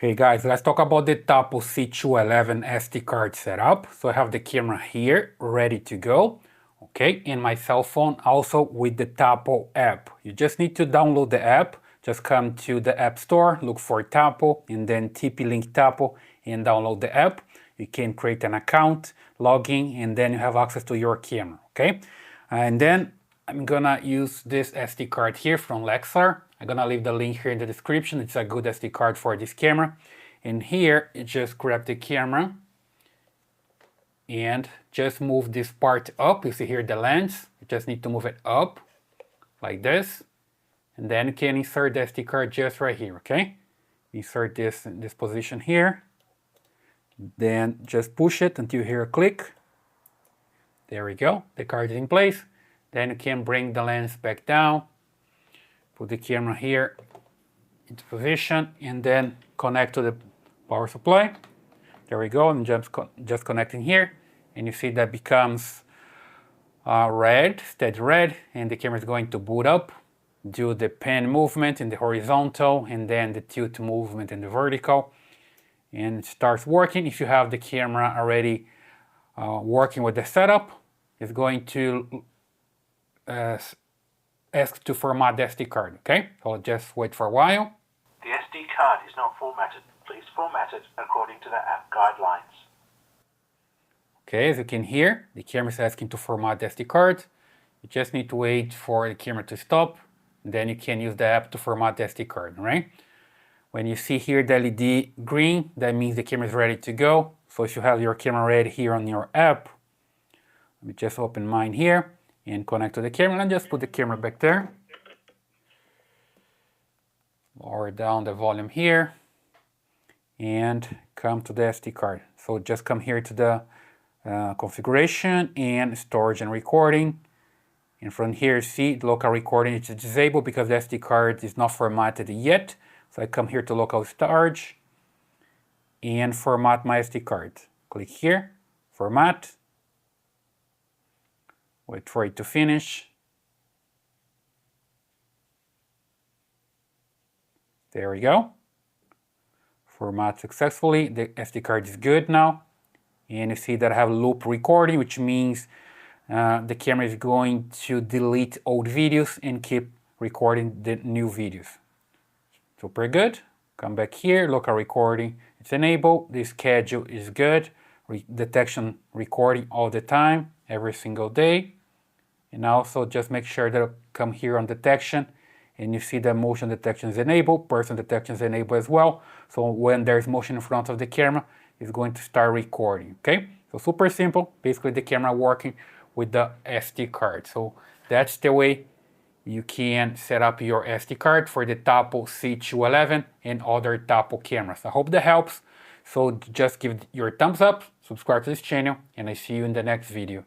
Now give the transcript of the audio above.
Hey guys, let's talk about the Tapo C211 SD card setup. So I have the camera here ready to go, okay, and my cell phone also with the Tapo app. You just need to download the app, just come to the App Store, look for Tapo and then TP-Link Tapo and download the app. You can create an account, log in, and then you have access to your camera, okay? And then I'm gonna use this SD card here from Lexar. I'm gonna leave the link here in the description. It's a good SD card for this camera. And here, you just grab the camera and just move this part up. You see here the lens. You just need to move it up like this. And then you can insert the SD card just right here, okay? Insert this in this position here. Then just push it until you hear a click. There we go. The card is in place. Then you can bring the lens back down, put the camera here into position, and then connect to the power supply. There we go. I'm just connecting here, and you see that becomes red, steady red, and the camera is going to boot up. Do the pen movement in the horizontal, and then the tilt movement in the vertical, and it starts working. If you have the camera already working with the setup, it's going to ask to format the SD card, okay? So I'll just wait for a while. The SD card is not formatted. Please format it according to the app guidelines. Okay, as you can hear, the camera is asking to format the SD card. You just need to wait for the camera to stop, and then you can use the app to format the SD card, right? When you see here the LED green, that means the camera is ready to go. So if you have your camera ready here on your app, let me just open mine here and connect to the camera and just put the camera back there. Lower down the volume here and come to the SD card. So just come here to the configuration and storage and recording. And from here, see local recording is disabled because the SD card is not formatted yet. So I come here to local storage and format my SD card. Click here, format. Wait for it to finish. There we go. Format successfully. The SD card is good now. And you see that I have loop recording, which means the camera is going to delete old videos and keep recording the new videos. Super good. Come back here, local recording. It's enabled. The schedule is good. Detection recording all the time, every single day. And also just make sure that come here on detection and you see that motion detection is enabled, person detection is enabled as well. So when there's motion in front of the camera, it's going to start recording, okay? So super simple, basically the camera working with the SD card. So that's the way you can set up your SD card for the Tapo C211 and other Tapo cameras. I hope that helps. So just give your thumbs up, subscribe to this channel, and I see you in the next video.